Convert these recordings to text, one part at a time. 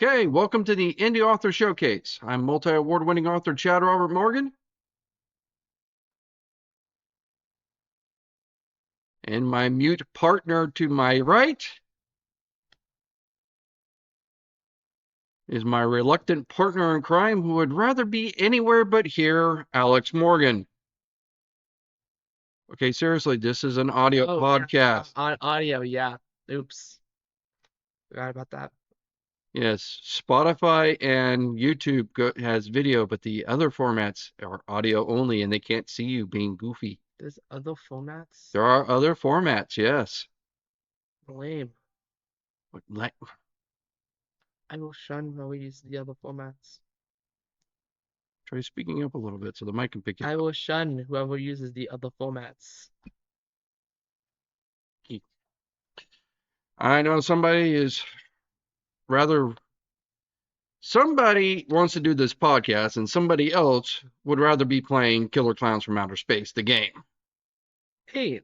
Okay, welcome to the Indie Author Showcase. I'm multi-award winning author Chad Robert Morgan. And my mute partner to my right is my reluctant partner in crime who would rather be anywhere but here, Alex Morgan. Okay, seriously, this is an audio podcast. On audio, yeah. Oops. Forgot about that. Yes, Spotify and YouTube has video, but the other formats are audio only and they can't see you being goofy. There's other formats? There are other formats, yes. Lame. Like, I will shun how we use the other formats. try speaking up a little bit so the mic can pick you I up. will shun whoever uses the other formats. I know somebody wants to do this podcast and somebody else would rather be playing Killer Clowns from Outer Space, the game. Hey,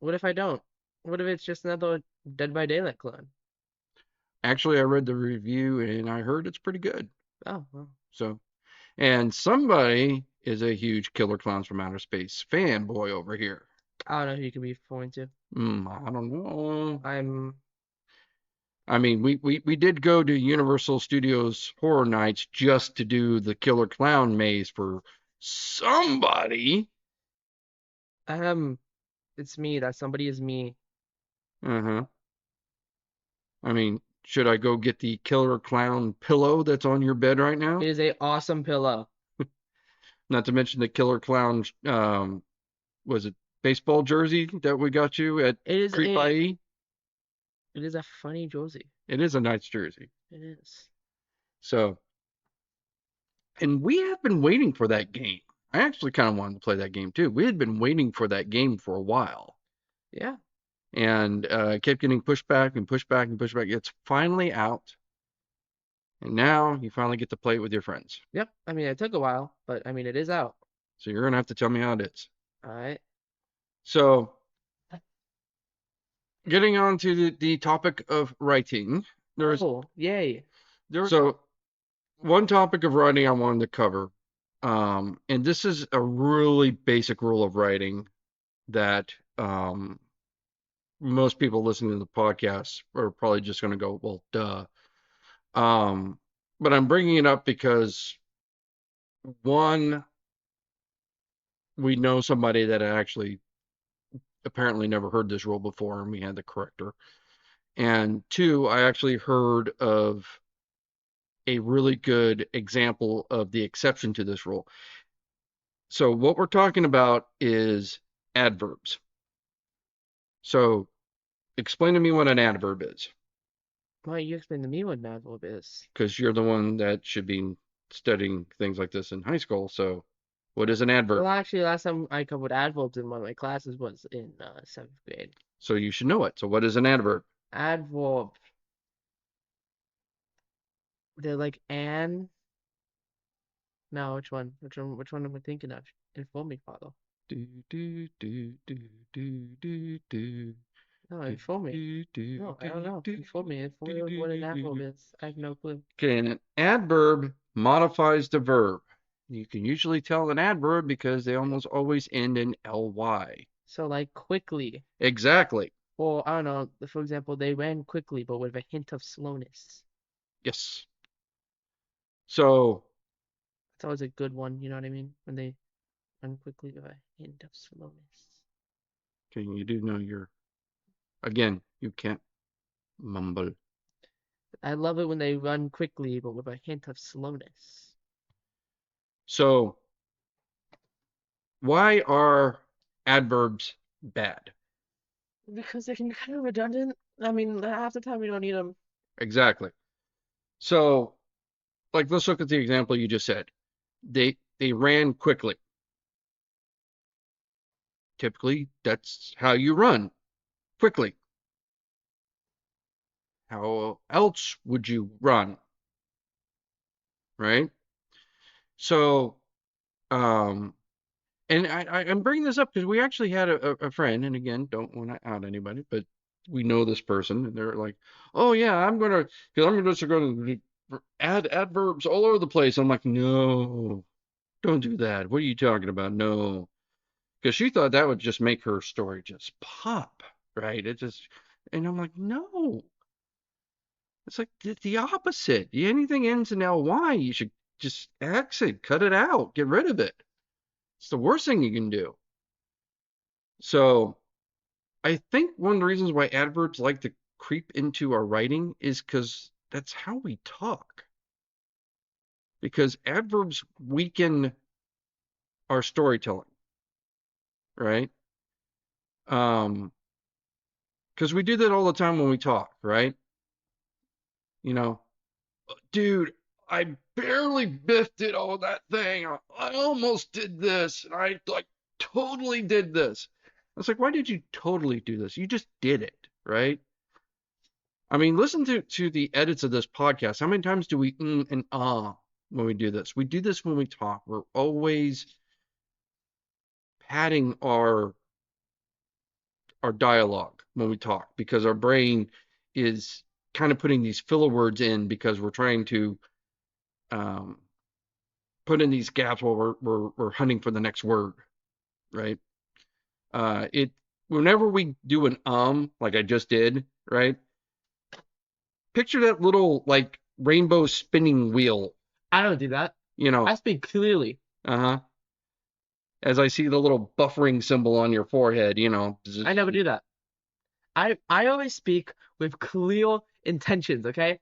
what if I don't? What if it's just another Dead by Daylight clone? Actually, I read the review and I heard it's pretty good. Oh, well. So, and somebody is a huge Killer Clowns from Outer Space fanboy over here. I don't know who you could be referring to. I don't know. I mean, we did go to Universal Studios Horror Nights just to do the Killer Clown maze for somebody. It's me. That somebody is me. Uh-huh. I mean, should I go get the Killer Clown pillow that's on your bed right now? It is a awesome pillow. Not to mention the Killer Clown, was it baseball jersey that we got you at Creep by E? It is a funny jersey. It is a nice jersey. It is. So, and we have been waiting for that game. I actually kind of wanted to play that game too. We had been waiting for that game for a while. Yeah. And kept getting pushed back and pushed back and pushed back. It's finally out. And now you finally get to play it with your friends. Yep. I mean, it took a while, but I mean, it is out. So you're going to have to tell me how it is. All right. So, getting on to the topic of writing. Yay. So, one topic of writing I wanted to cover, and this is a really basic rule of writing that most people listening to the podcast are probably just going to go, well, duh. But I'm bringing it up because, one, we know somebody that actually apparently never heard this rule before, and we had to correct her. And two, I actually heard of a really good example of the exception to this rule. So what we're talking about is adverbs. So explain to me what an adverb is. Why don't you explain to me what an adverb is? Because you're the one that should be studying things like this in high school. So what is an adverb? Well, actually, last time I covered adverbs in one of my classes was in 7th grade. So you should know it. So what is an adverb? Adverb. They're like an. No, which one? Which one am I thinking of? Inform me, Father. Do do do do do do do. No, inform me. No, I don't know. Inform me. Inform me what an adverb is. I have no clue. Okay, and an adverb modifies the verb. You can usually tell an adverb because they almost always end in ly. So like quickly. Exactly. Or I don't know. For example, they ran quickly, but with a hint of slowness. Yes. So It's always a good one. You know what I mean? When they run quickly with a hint of slowness. okay, you do know again, you can't mumble. I love it when they run quickly, but with a hint of slowness. So why are adverbs bad? Because they're kind of redundant. I mean, half the time we don't need them. Exactly. So, like, let's look at the example you just said. They ran quickly. Typically, that's how you run, quickly. How else would you run? Right? So, and I'm bringing this up because we actually had a friend, and again, don't want to out anybody, but we know this person, and they're like, "Oh yeah, because I'm just gonna add adverbs all over the place." I'm like, "No, don't do that. What are you talking about? No," because she thought that would just make her story just pop, right? And I'm like, "No, it's like the opposite. Anything ends in ly, you should just exit, cut it out, get rid of it. It's the worst thing you can do." So I think one of the reasons why adverbs like to creep into our writing is because that's how we talk. Because adverbs weaken our storytelling, right? Um, because we do that all the time when we talk, right? You know, dude, I barely biffed it on that thing. I almost did this, and I like totally did this. I was like, why did you totally do this? You just did it, right? I mean, listen to the edits of this podcast. How many times do we and when we do this? We do this when we talk. We're always padding our dialogue when we talk because our brain is kind of putting these filler words in because we're trying to um, put in these gaps while we're hunting for the next word, right? It Whenever we do an like I just did, right? Picture that little like rainbow spinning wheel, I don't do that. you I know. speak clearly. Uh-huh. As I see the little buffering symbol on your forehead, I never do that. I always speak with clear intentions, okay?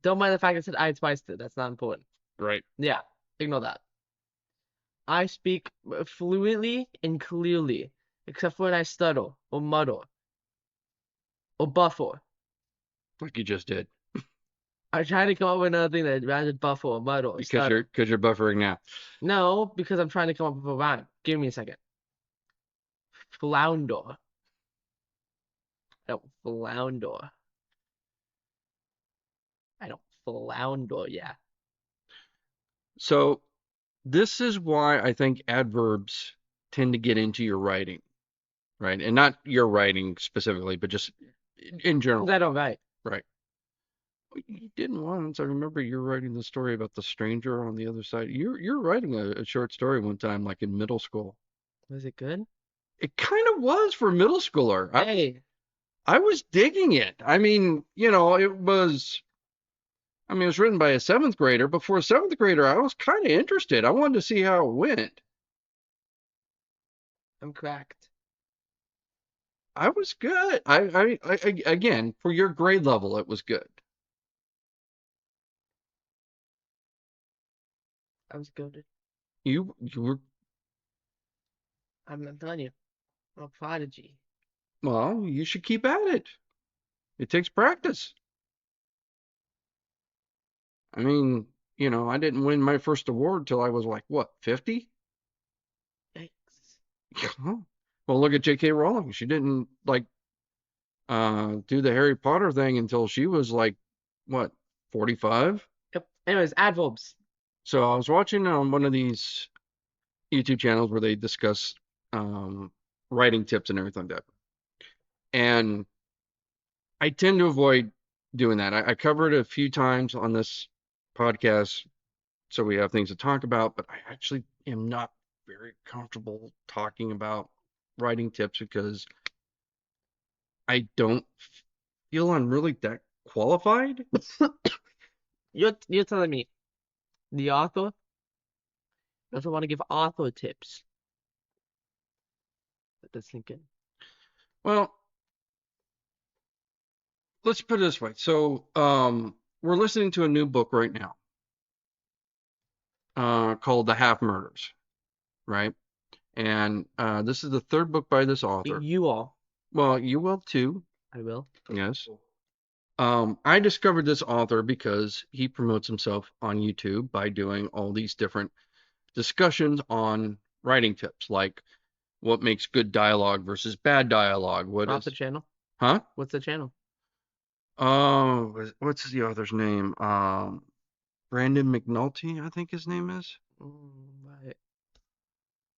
Don't mind the fact I said I twice. That's not important. right. Yeah, ignore that. I speak fluently and clearly, except for when I stutter or mutter or buffer. Like you just did. I try to come up with another thing that rhymes with buffer or mutter or Because you're stutter. because you're buffering now. No, because I'm trying to come up with a rhyme. Give me a second. Flounder. I don't flounder. I don't flounder. Yeah. So this is why I think adverbs tend to get into your writing, right? And not your writing specifically, but just in Because general, I don't write. right? You didn't once. I remember you were writing the story about the stranger on the other side. You're writing a short story one time, like in middle school. Was it good? It kind of was for a middle schooler. Hey, I was digging it. I mean, it was written by a seventh grader, but for a seventh grader, I was kind of interested. I wanted to see how it went. I'm cracked. I was good. Again, for your grade level, it was good. I was good. You were, I'm telling you, I'm a prodigy. well, you should keep at it. It takes practice. I mean, I didn't win my first award till I was like, what, 50? Yikes. Well, look at J.K. Rowling. She didn't like do the Harry Potter thing until she was like, what, 45? Yep. Anyways, adverbs. So I was watching on one of these YouTube channels where they discuss um, writing tips and everything like that. And I tend to avoid doing that. I covered it a few times on this podcast, so we have things to talk about, but I actually am not very comfortable talking about writing tips because I don't feel I'm really that qualified. You're telling me the author doesn't want to give author tips. Let that sink in. Well, let's put it this way. So, we're listening to a new book right now, called The Half Murders, right? And this is the third book by this author. You all. Well, you will too. I will. Yes. I discovered this author because he promotes himself on YouTube by doing all these different discussions on writing tips, like what makes good dialogue versus bad dialogue. What Drop the is, channel. huh? What's the channel? Oh, what's the author's name? Brandon McNulty, I think his name is. Right.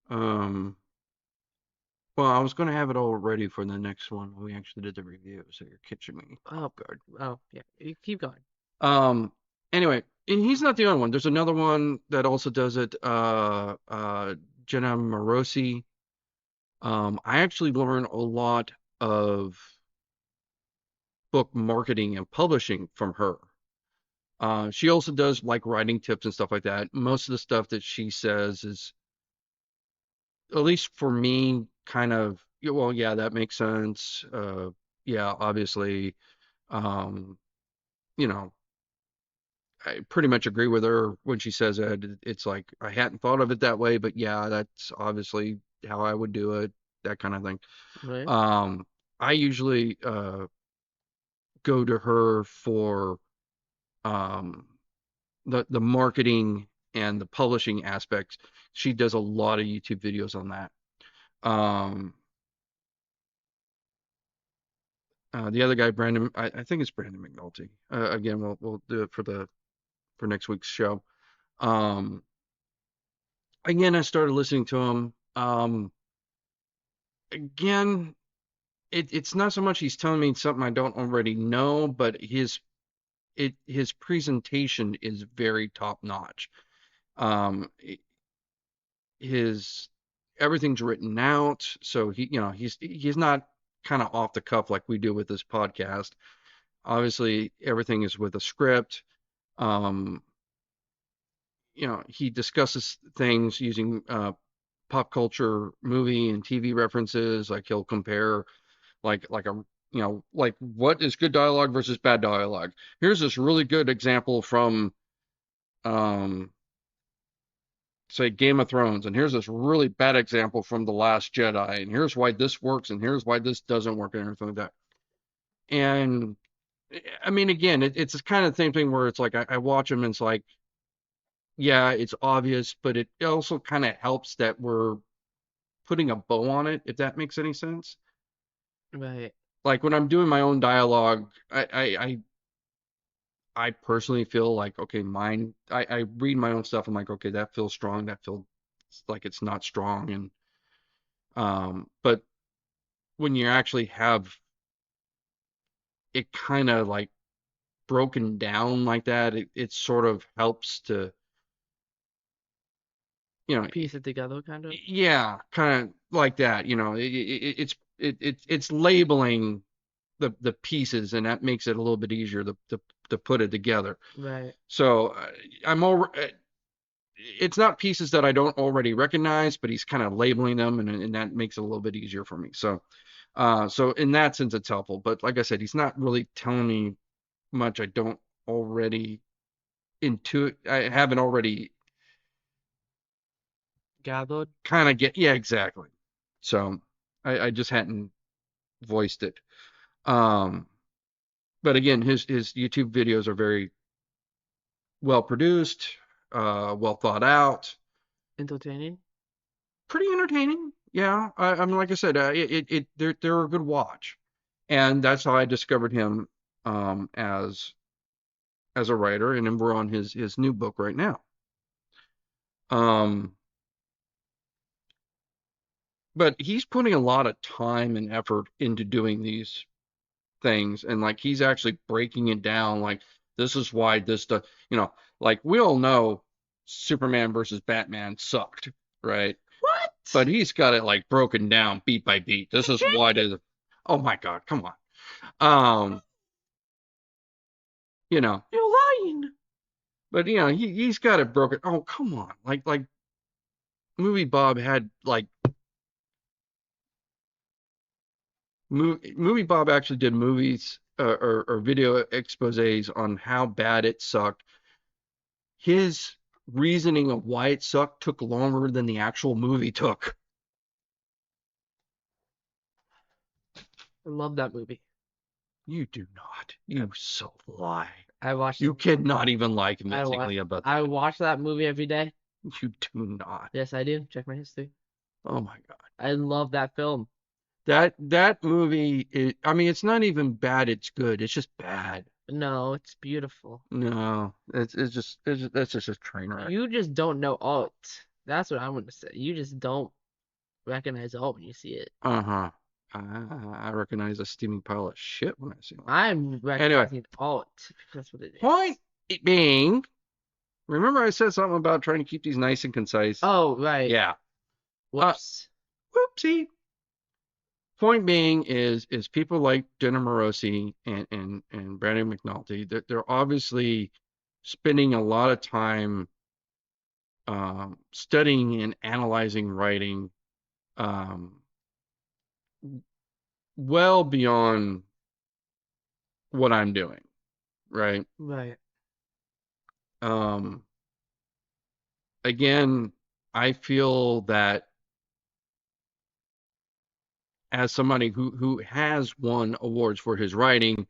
Um, Well, I was going to have it all ready for the next one when we actually did the review, so you're catching me Oh, off guard. oh, yeah. You keep going. Um, anyway, and he's not the only one. There's another one that also does it. Jenna Morosi. I actually learn a lot of book marketing and publishing from her. She also does like writing tips and stuff like that. Most of the stuff that she says is, at least for me, kind of, yeah, well, yeah, that makes sense. Yeah, obviously, um, you know, I pretty much agree with her when she says that. It's like I hadn't thought of it that way, but yeah, that's obviously how I would do it, that kind of thing. Right? Um, I usually go to her for um, the marketing and the publishing aspects. She does a lot of YouTube videos on that. Um, the other guy, Brandon, I think it's Brandon McNulty. Again, we'll do it for next week's show. Um, again, I started listening to him. Again, it's not so much he's telling me something I don't already know, but his presentation is very top notch. Um, his everything's written out, so he's not kind of off the cuff like we do with this podcast. Obviously, everything is with a script. Um, he discusses things using pop culture, movie and TV references. Like he'll compare like a like what is good dialogue versus bad dialogue. Here's this really good example from um say Game of Thrones, and here's this really bad example from The Last Jedi, and here's why this works, and here's why this doesn't work, and everything like that. And I mean, again, it's kind of the same thing where it's like I watch them and it's like, yeah, it's obvious, but it also kind of helps that we're putting a bow on it, if that makes any sense. Right. Like when I'm doing my own dialogue, I personally feel like, okay, I read my own stuff. I'm like, okay, that feels strong. That feels like it's not strong. And, but when you actually have it kind of like broken down like that, it sort of helps to, you know, Piece it together, kind of. yeah, kind of like that, it's labeling the pieces, and that makes it a little bit easier to put it together. Right. So I'm all it's not pieces that I don't already recognize, but he's kind of labeling them, and that makes it a little bit easier for me. So in that sense, it's helpful. But like I said, he's not really telling me much I don't already I haven't already Gathered. kind of get. Yeah, exactly. So I just hadn't voiced it. Um, but again, his YouTube videos are very well produced, well thought out, Entertaining. pretty entertaining. Yeah, I mean, like I said, they're a good watch, and that's how I discovered him as a writer, and then we're on his new book right now. Um, but he's putting a lot of time and effort into doing these things, and like he's actually breaking it down. Like this is why this stuff, like we all know Superman versus Batman sucked, right? What? But he's got it like broken down beat by beat. This is why the oh my God, come on. Um, you know, You're lying. but he's got it broken. Oh, come on. Like Movie Bob had like Movie Bob actually did movies or video exposés on how bad it sucked. His reasoning of why it sucked took longer than the actual movie took. I love that movie. You do not. You so lie. I watched You it. cannot even lie I watch. convincingly about I that. watch that movie every day. You do not. Yes, I do. Check my history. Oh my God. I love that film. That movie, I mean, it's not even bad, it's good. It's just bad. No, it's beautiful. No, that's just a train wreck. You just don't know art. That's what I'm gonna say. You just don't. recognize it all when you see it. Uh-huh. I recognize a steaming pile of shit when I see one. I'm Anyway, recognizing all because that's what it point is. being, remember I said something about trying to keep these nice and concise? Oh, right. Yeah. Uh, Whoops. whoopsie. Point being is people like Jenna Morosi and Brandon McNulty, that they're obviously spending a lot of time studying and analyzing writing um, well beyond what I'm doing, right? Right. Um, again, I feel that as somebody who has won awards for his writing,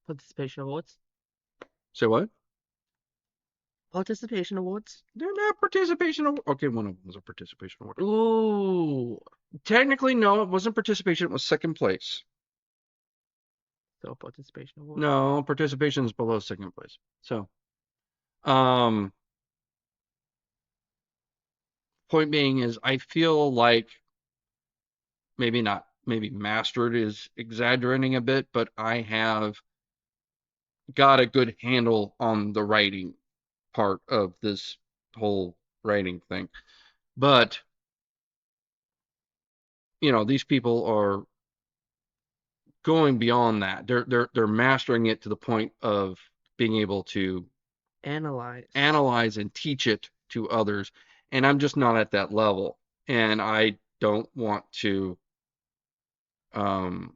Participation awards. say what? Participation awards. They're not participation award. Okay, one of them was a participation award. Ooh. Technically, no, it wasn't participation. It was second place. So participation award. No, participation is below second place. So, um, point being is, I feel like maybe not, maybe mastered is exaggerating a bit, but I have got a good handle on the writing part of this whole writing thing. But, these people are going beyond that. They're mastering it to the point of being able to Analyze. analyze and teach it to others. And I'm just not at that level. And I don't want to um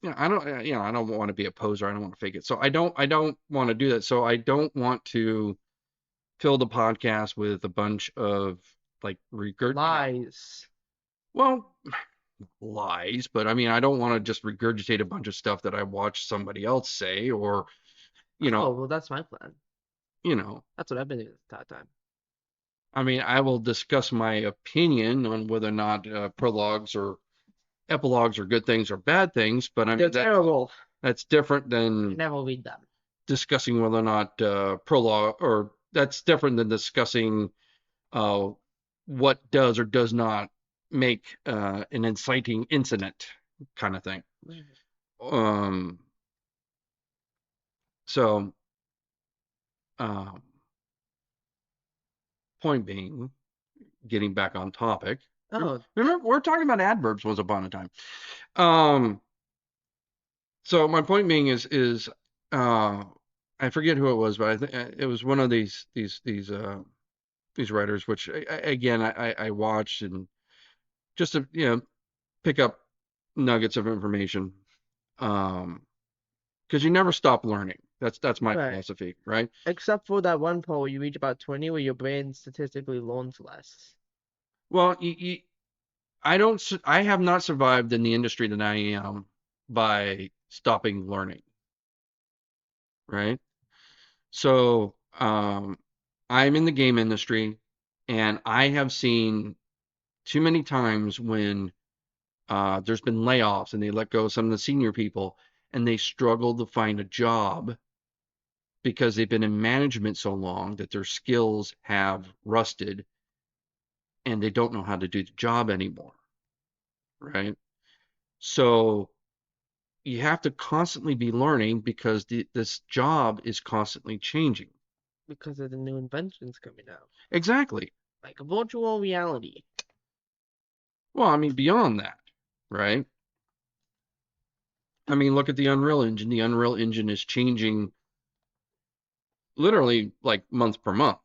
I don't want to be a poser. I don't want to fake it. So I don't want to do that. So I don't want to fill the podcast with a bunch of like Lies. well, lies, but I mean, I don't want to just regurgitate a bunch of stuff that I watched somebody else say, or you Oh, know, well, that's my plan. you know, That's what I've been doing this entire time. I mean, I will discuss my opinion on whether or not prologues or epilogues are good things or bad things, but I They're mean terrible. that's different I than never read them. discussing whether or not prologue, or that's different than discussing uh, what does or does not make an inciting incident kind of thing. Um, so, um, point being, getting back on topic. Oh, Remember, we're talking about adverbs once upon a time. Um, so my point being is uh, I forget who it was, but I think it was one of these writers, which again I watched and just to pick up nuggets of information. Because you never stop learning. That's my right. philosophy, right? Except for that one part where you reach about 20 where your brain statistically learns less. Well, I don't. I have not survived in the industry that I am by stopping learning, right? So, I'm in the game industry, and I have seen too many times when there's been layoffs and they let go of some of the senior people, and they struggle to find a job because they've been in management so long that their skills have rusted and they don't know how to do the job anymore, right? So you have to constantly be learning because this job is constantly changing. Because of the new inventions coming out. Exactly. Like virtual reality. Well, I mean, beyond that, right? I mean, look at the Unreal Engine. The Unreal Engine is changing literally like month per month,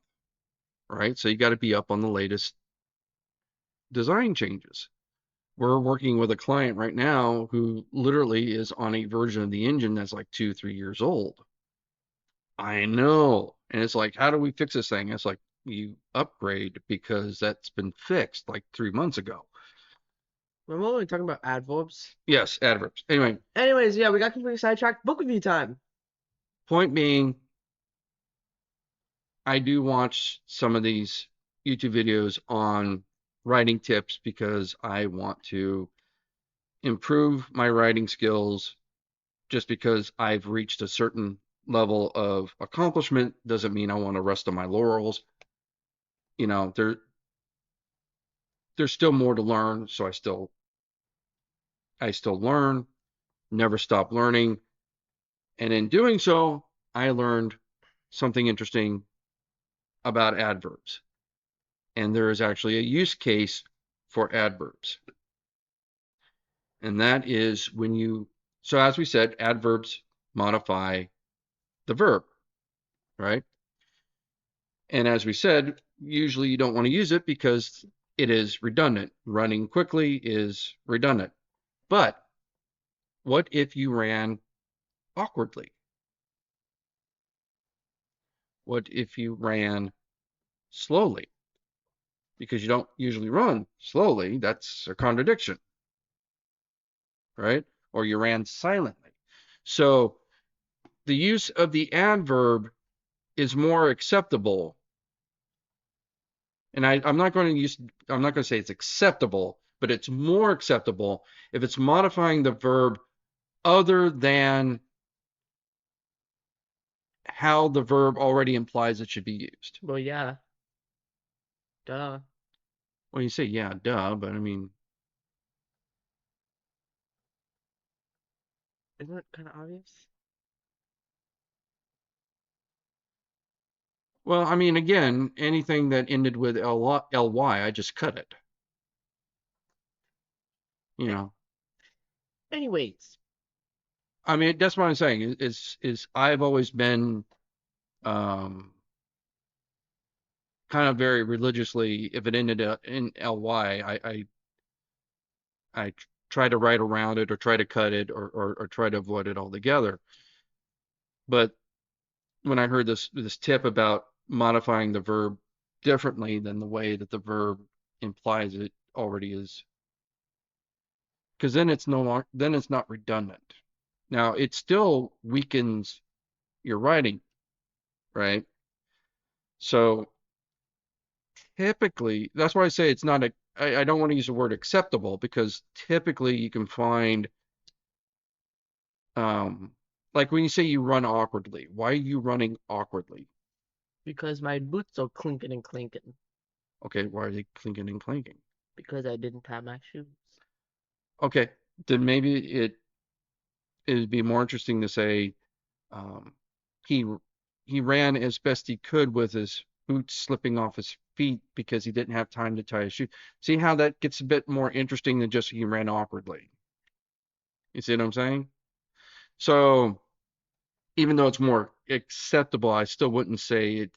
right? So you got to be up on the latest design changes. We're working with a client right now who literally is on a version of the engine that's like 2, 3 years old. I know. And it's like, how do we fix this thing? It's like, you upgrade because that's been fixed like 3 months ago. Remember when we were talking about adverbs? Yes, adverbs. Anyway, Anyways, yeah, we got completely sidetracked. Book review time. point being, I do watch some of these YouTube videos on writing tips because I want to improve my writing skills. Just because I've reached a certain level of accomplishment doesn't mean I want to rest on my laurels. There there's still more to learn, so I still learn, never stop learning. And in doing so, I learned something interesting about adverbs. And there is actually a use case for adverbs. And that is when you, so as we said, adverbs modify the verb, right? And as we said, usually you don't want to use it because it is redundant. Running quickly is redundant. But what if you ran awkwardly? What if you ran slowly? Because you don't usually run slowly. That's a contradiction, right? Or you ran silently. So the use of the adverb is more acceptable. And I'm not going to say it's acceptable, but it's more acceptable if it's modifying the verb other than how the verb already implies it should be used. Well, yeah. Duh. Well, you say, yeah, duh, but I mean, Isn't it kind of obvious? well, I mean, again, anything that ended with ly, I just cut it. You know, Anyways, I mean, that's what I'm saying is I've always been um, kind of very religiously, if it ended in ly, I try to write around it or try to cut it or try to avoid it altogether. But when I heard this tip about modifying the verb differently than the way that the verb implies it already is, because then it's no longer then it's not redundant. Now it still weakens your writing, right? So typically, that's why I say it's not a. I don't want to use the word acceptable because typically you can find, um, like when you say you run awkwardly. Why are you running awkwardly? because my boots are clinking and clinking. Okay, why are they clinking and clanking? Because I didn't have my shoes. Okay, then maybe it'd be more interesting to say, um, he he ran as best he could with his boots slipping off his feet because he didn't have time to tie his shoe. See how that gets a bit more interesting than just he ran awkwardly. You see what I'm saying? So even though it's more acceptable, I still wouldn't say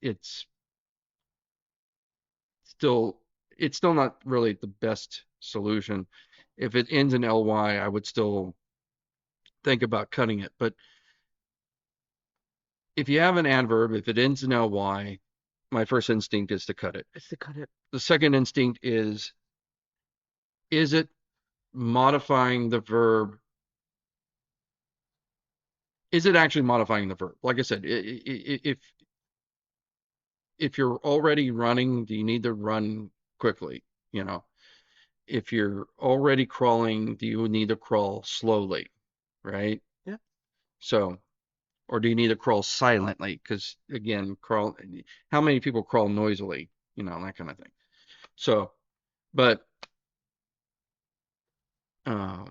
still it's still not really the best solution. If it ends in ly, I would still think about cutting it. But if you have an adverb, if it ends in ly, my first instinct is to cut it. It's to cut it. The second instinct is it modifying the verb? Is it actually modifying the verb? Like I said, if you're already running, do you need to run quickly? You know, if you're already crawling, do you need to crawl slowly? Right? Yeah. So, or do you need to crawl silently? Because again, crawl. How many people crawl noisily? You know, that kind of thing. So, but um,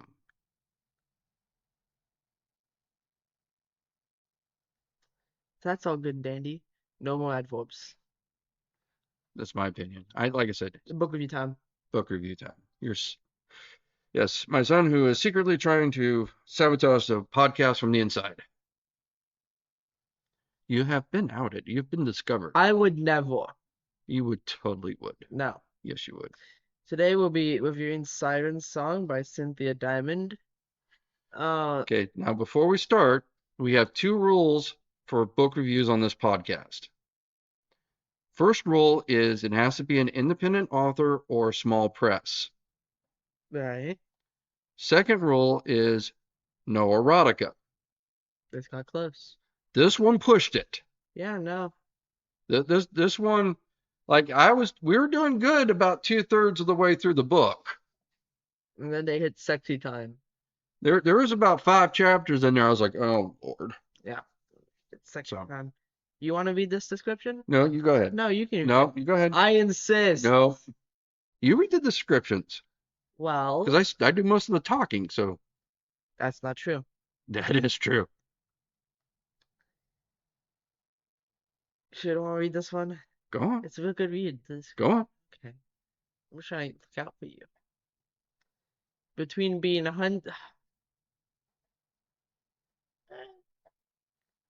That's all good and dandy. No more adverbs. that's my opinion. Like I said, Book review time. book review time. Yes, my son who is secretly trying to sabotage the podcast from the inside. You have been outed. You've been discovered. I would never. You would totally would. No. Yes, you would. Today we'll be reviewing Siren song by Cynthia Diamond. Okay, now before we start, we have two rules for book reviews on this podcast. First rule is it has to be an independent author or small press. Right. Second rule is no erotica. This got close. This one pushed it. Yeah, no. This one, like we were doing good about 2/3 of the way through the book. And then they hit sexy time. There was about 5 chapters in there. I was like, oh Lord. Yeah. It's sexy So time. You want to read this description? no, you go ahead. No, you can. No, you go ahead. I insist. No, You read the descriptions Well, because I do most of the talking, so that's not true. that is true. Should I read this one? Go on, It's a real good read. go on. Okay. I'm trying to look out for you. Between being a hunt.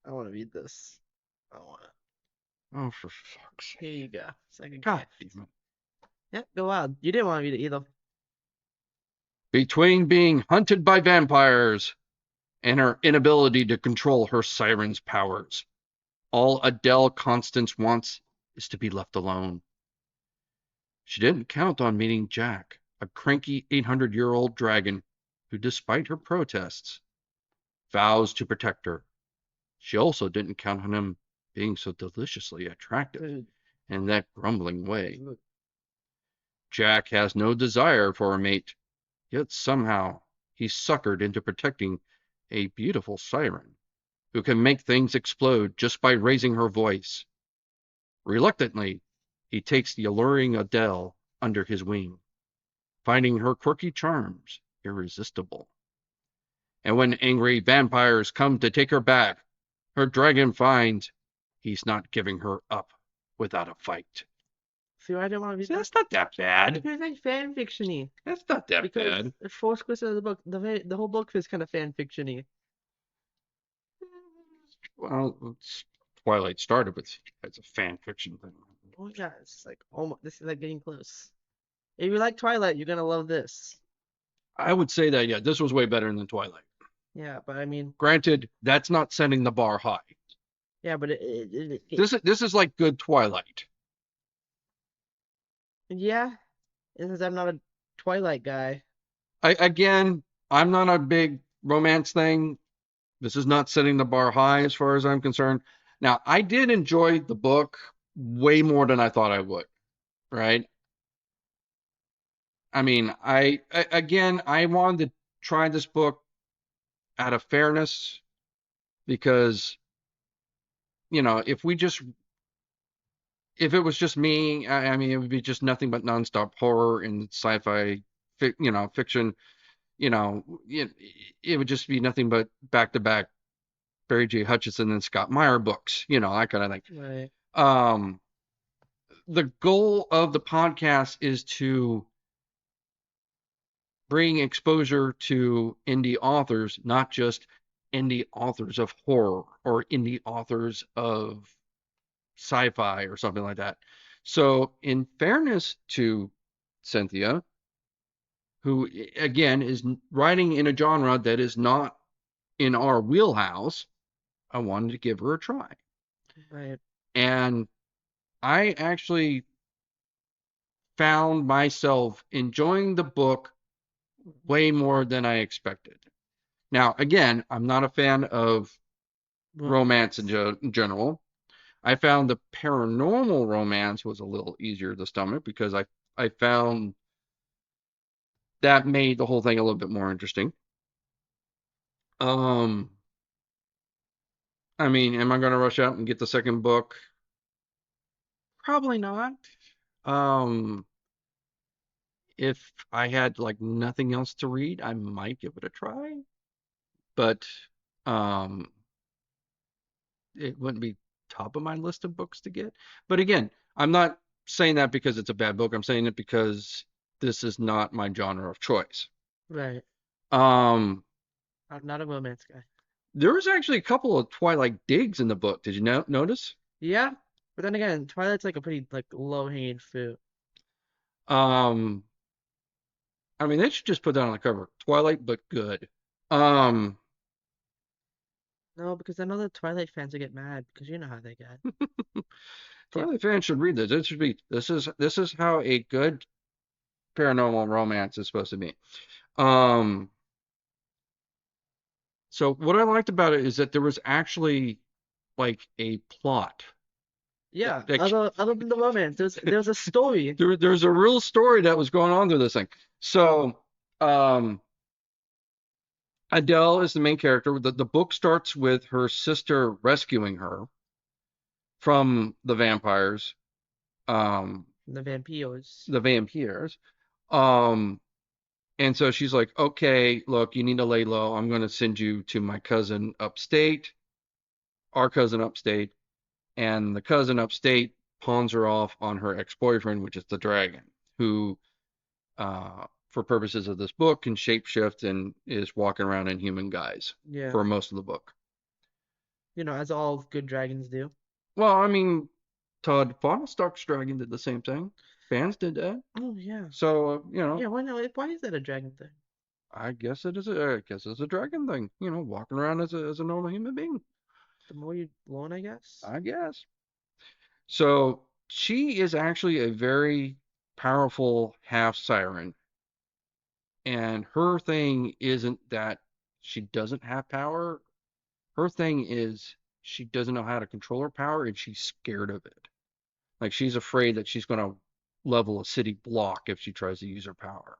I want to read this. I want to. Oh, for fuck's Here sake! you go. Second God gift. damn it! Yeah, go on. You didn't want to read it either. Between being hunted by vampires and her inability to control her siren's powers, all Adele Constance wants is to be left alone. She didn't count on meeting Jack, a cranky 800-year-old dragon who, despite her protests, vows to protect her. She also didn't count on him being so deliciously attractive Dude, in that grumbling way. look, Jack has no desire for a mate, yet somehow he's suckered into protecting a beautiful siren who can make things explode just by raising her voice. Reluctantly, he takes the alluring Adele under his wing, finding her quirky charms irresistible. And when angry vampires come to take her back, her dragon finds he's not giving her up without a fight. see why I didn't want to read See, that? that's not that bad. Because it's like fan fiction-y. That's not that Because bad. the first question of the book, the whole book is kind of fan fiction-y. Well, Twilight started with as a fan fiction thing. Oh yeah, it's like almost. This is like getting close. If you like Twilight, you're gonna love this. I would say that, yeah, this was way better than Twilight. Yeah, but I mean, Granted, that's not setting the bar high. yeah, but This is like good Twilight. yeah, because I'm not a Twilight guy. Again, I'm not a big romance thing. This is not setting the bar high as far as I'm concerned. Now, I did enjoy the book way more than I thought I would, right? I mean, again, I wanted to try this book out of fairness because, if it was just me, I mean, it would be just nothing but nonstop horror and sci-fi, fiction. You know, it, it would just be nothing but back-to-back Barry J. Hutchinson and Scott Meyer books, that kind of thing. Right, Um, the goal of the podcast is to bring exposure to indie authors, not just indie authors of horror or indie authors of sci-fi or something like that. So, in fairness to Cynthia, who again is writing in a genre that is not in our wheelhouse, I wanted to give her a try. right. And I actually found myself enjoying the book way more than I expected. Now, again, I'm not a fan of romance in Romance. general. I found the paranormal romance was a little easier to stomach because I found that made the whole thing a little bit more interesting. Um, I mean, am I going to rush out and get the second book? Probably not. Um, if I had like nothing else to read, I might give it a try, but um, it wouldn't be top of my list of books to get. But again, I'm not saying that because it's a bad book. I'm saying it because this is not my genre of choice. Right. Um, Not a romance guy. there was actually a couple of Twilight digs in the book. Did you notice? Yeah, but then again, Twilight's like a pretty like low-hanging fruit. Um, I mean, they should just put that on the cover. Twilight, but good. Um, No, because I know the Twilight fans will get mad because you know how they get. Yeah, Twilight fans should read this. It should be this is how a good paranormal romance is supposed to be. Um, so what I liked about it is that there was actually like a plot. yeah. That Other than the romance, there's a story. there's a real story that was going on through this thing. So, Adele is the main character. The book starts with her sister rescuing her from the vampires, The vampires. the vampires. Um, and so she's like, okay, look, you need to lay low. I'm going to send you to my cousin upstate, our cousin upstate, and the cousin upstate pawns her off on her ex-boyfriend, which is the dragon, who, for purposes of this book, can shapeshift and is walking around in human guise Yeah. for most of the book. As all good dragons do. Well, I mean, Todd Faunestark's dragon did the same thing. Fans did that. Oh yeah. So, Yeah, why not? Why is that a dragon thing? I guess it's a dragon thing, walking around as a normal human being, The more you learn, I guess. I guess. So she is actually a very powerful half siren, and her thing isn't that she doesn't have power. Her thing is she doesn't know how to control her power, and she's scared of it. Like she's afraid that she's going to level a city block if she tries to use her power.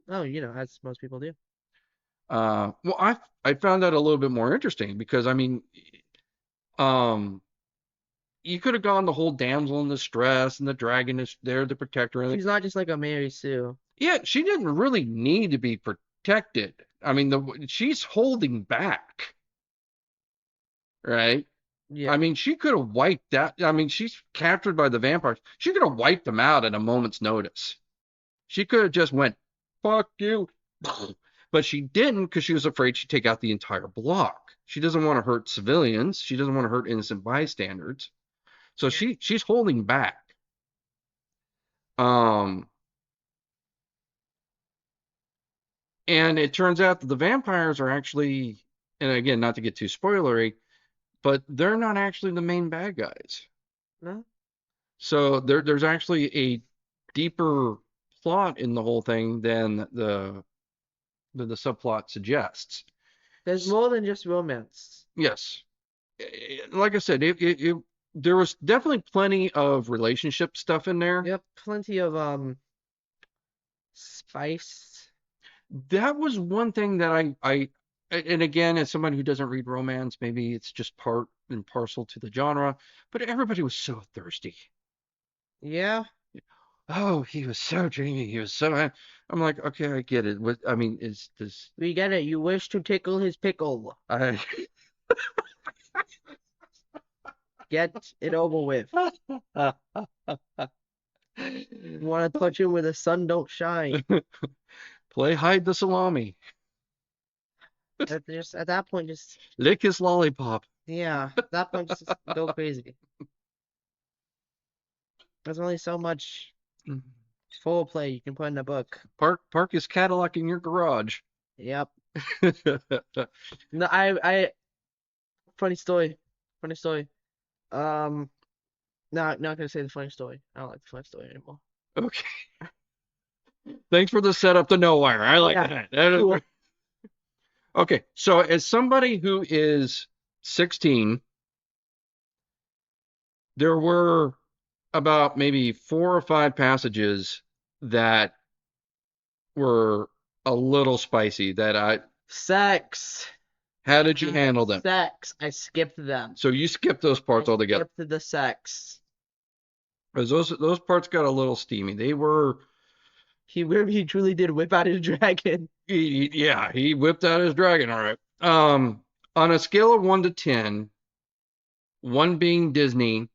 Oh, as most people do. Well, I found that a little bit more interesting because I mean, um, you could have gone the whole damsel in distress and the dragon is there to protect her. She's not just like a Mary Sue. Yeah, she didn't really need to be protected. I mean, she's holding back, right? I Yeah. mean, she could have wiped that. I mean, she's captured by the vampires. She could have wiped them out at a moment's notice. She could have just went, fuck you. But she didn't because she was afraid she'd take out the entire block. She doesn't want to hurt civilians. She doesn't want to hurt innocent bystanders. So she's holding back. Um, and it turns out that the vampires are actually, and again, not to get too spoilery, but they're not actually the main bad guys. No? So there's actually a deeper plot in the whole thing than the subplot suggests. There's more than just romance. Yes, like I said, there was definitely plenty of relationship stuff in there. Yep, plenty of spice. That was one thing that and again, as someone who doesn't read romance, maybe it's just part and parcel to the genre, but everybody was so thirsty. Yeah. Oh, he was so dreamy. He was so. I'm like, okay, I get it. What I mean is this. We get it. You wish to tickle his pickle. I Get it over with. You want to touch him where the sun don't shine. play hide the salami, At that point, just lick his lollipop. yeah. At that point, just go crazy. There's only so much foreplay you can put in a book. Park his Cadillac in your garage. Yep. No, funny story. Funny story. Not gonna say the funny story. I don't like the funny story anymore. Okay. Thanks for the setup to nowhere. I like Yeah. that. Cool. Okay, so as somebody who is 16, there were about maybe 4 or 5 passages that were a little spicy that Sex. how did you handle them? Sex. I skipped them. So you skipped those parts I altogether. skipped the sex. Because those parts got a little steamy. They were He truly did whip out his dragon. yeah, he whipped out his dragon, all right. On a scale of 1 to 10, 1 being Disney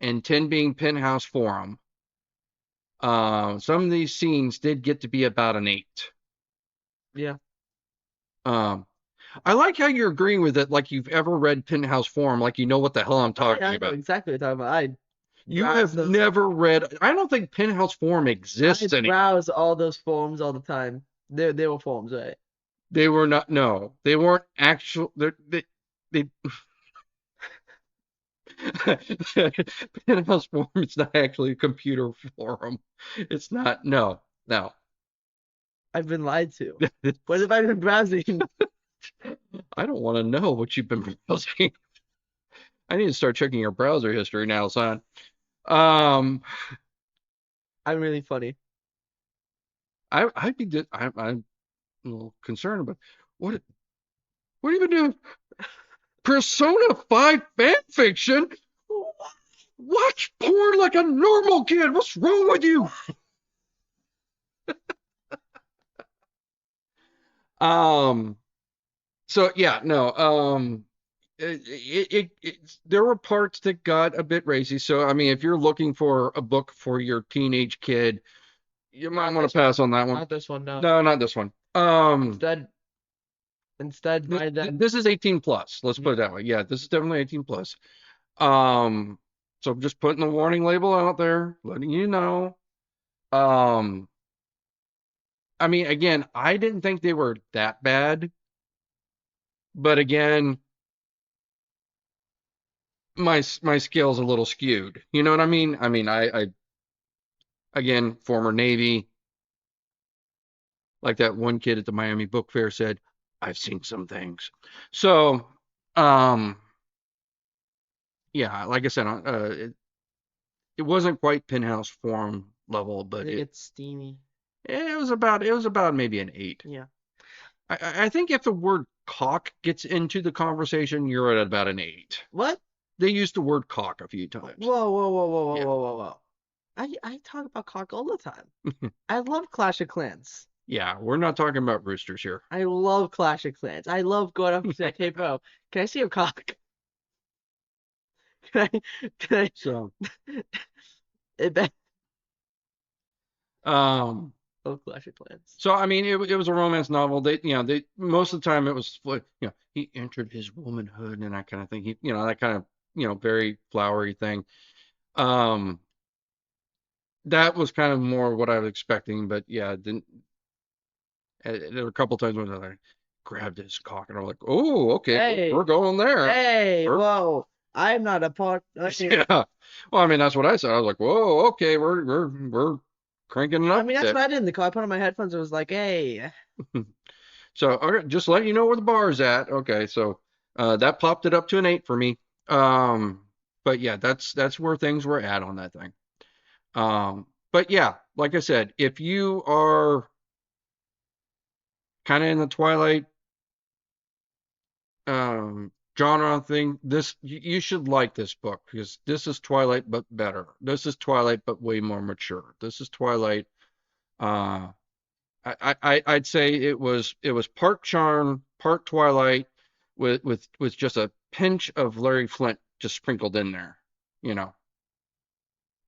and 10 being Penthouse Forum, some of these scenes did get to be about an 8. Yeah. I like how you're agreeing with it, like you've ever read Penthouse Forum, like you know what the hell I'm talking I know about. exactly what you're talking about. You have never read. I don't think Penthouse Forum exists I anymore. browse all those forums all the time. They were forums, right? They were not. No, they weren't actual. They Penthouse Forum is not actually a computer forum. It's not. No, no. I've been lied to. What have I been browsing? I don't want to know what you've been browsing. I need to start checking your browser history now, son. I'm really funny. I'd be. I'm a little concerned about what have you been doing? Persona 5 fan fiction? Watch porn like a normal kid. What's wrong with you? Um. So yeah, no. There were parts that got a bit racy. So I mean, if you're looking for a book for your teenage kid, you might Not want this to pass one. on that one. Not this one, no. No, not this one. Instead, instead buy them. This is 18 plus. Let's Yeah. put it that way. Yeah, this is definitely 18 plus. Um, so just putting the warning label out there, letting you know. Um, I mean, again, I didn't think they were that bad, but again, my scale's a little skewed. You know what I mean? I mean, I again, former Navy, like that one kid at the Miami Book Fair said, I've seen some things. So, um, yeah, like I said, it wasn't quite Penthouse Forum level, I but think it's steamy. it was about maybe an eight. Yeah. I think if the word cock gets into the conversation, you're at about an eight. What? They used the word cock a few times. Whoa, whoa, whoa, whoa, whoa, Yeah. whoa, whoa, whoa. I talk about cock all the time. I love Clash of Clans. Yeah, we're not talking about roosters here. I love Clash of Clans. I love going up to that, hey bro, can I see your cock? Can can So, I um, love Clash of Clans. so I mean, it was a romance novel. They most of the time it was, he entered his womanhood and that kind of thing. That kind of, very flowery thing. Um, that was kind of more what I was expecting, but yeah, didn't. There were a couple times when I like, grabbed his cock and I'm like, oh, okay, we're Hey, going there. hey, We're, whoa. I'm not a part. yeah. Well, I mean, that's what I said. I was like, whoa, okay, we're cranking it I up mean, a that's bit. what I did in the car. I put on my headphones and was like, hey. So, okay, just let you know where the bar is at. Okay, so that popped it up to an eight for me. But yeah, that's where things were at on that thing. But yeah, like I said, if you are kind of in the Twilight genre thing, you should like this book because this is Twilight but better. This is Twilight but way more mature. This is Twilight. Uh, I'd say it was part charm, part Twilight, with just a pinch of Larry Flint just sprinkled in there, you know,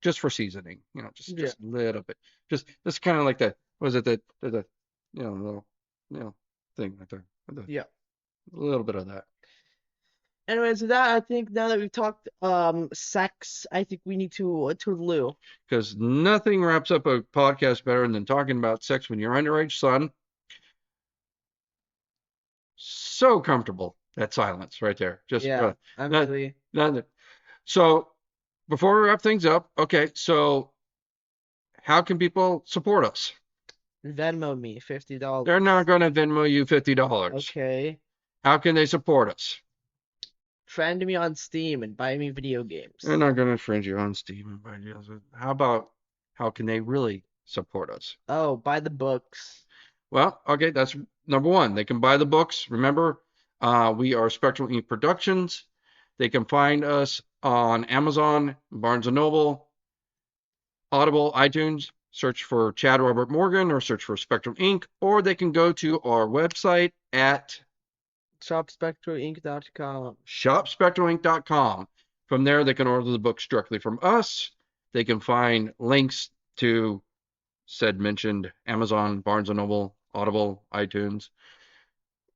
just for seasoning, Yeah. just a little bit, just kind of like that. Was it the little thing right there, Yeah. a little bit of that. Anyways, that I think now that we've talked sex, I think we need to Lou. Because nothing wraps up a podcast better than talking about sex when you're underage, son. So comfortable. That silence right there. Just Yeah, I'm not, really not, so before we wrap things up, okay, so how can people support us? Venmo me They're $50. not going to Venmo you $50. Okay. How can they support us? Friend me on Steam and buy me video They're games. not going to friend you on Steam and buy deals. How about how can they really support us? Oh, buy the books. Well, okay, that's number one. They can buy the books. Remember, we are Spectral Ink Productions. They can find us on Amazon, Barnes& and Noble, Audible, iTunes. Search for Chad Robert Morgan or search for Spectrum Ink, or they can go to our website at ShopSpectralInc.com. shopspectralinc.com. From there, they can order the books directly from us. They can find links to said mentioned Amazon, Barnes& and Noble, Audible, iTunes.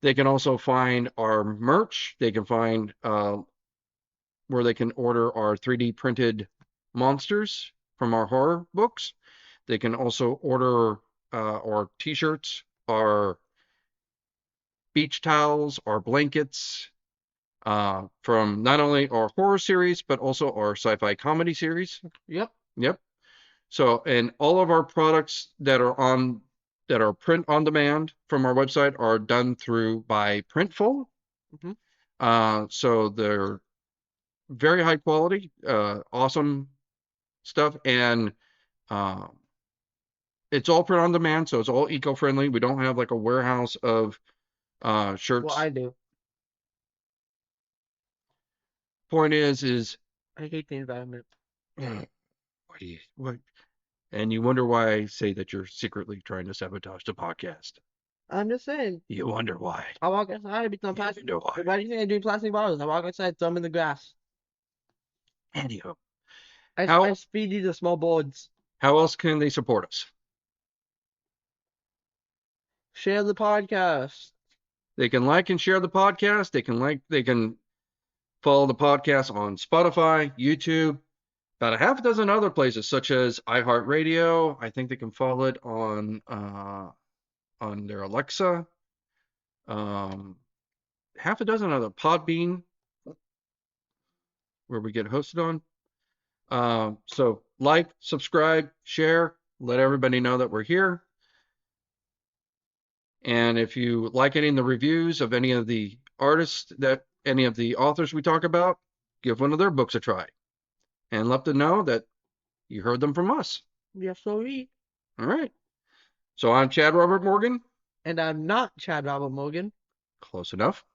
They can also find our merch. They can find where they can order our 3D printed monsters from our horror books. They can also order our t-shirts, our beach towels, our blankets from not only our horror series, but also our sci-fi comedy series. Yep. Yep. So, and all of our products that are print on demand from our website are done through by Printful. Hmm. So they're very high quality, awesome stuff, and um, it's all print on demand, so it's all eco-friendly. We don't have like a warehouse of Well, shirts. I do. Point is I hate the environment. What do you what? And you wonder why I say that you're secretly trying to sabotage the podcast. I'm just saying. You wonder why. I walk outside, I be throwing You plastic. wonder why. Why do you think I do plastic bottles? I walk outside, throw them in the grass. Anyhow, I how speed these the small boards. how else can they support us? Share the podcast. They can like and share the podcast. They can follow the podcast on Spotify, YouTube, about a half a dozen other places such as iHeartRadio. I think they can follow it on their Alexa. Um, half a dozen other Podbean where we get hosted on. So like, subscribe, share, let everybody know that we're here. And if you like any of the reviews of any of the artists that any of the authors we talk about, give one of their books a try and let them know that you heard them from us. Yes, sorry. All right. So I'm Chad Robert Morgan. And I'm not Chad Robert Morgan. Close enough.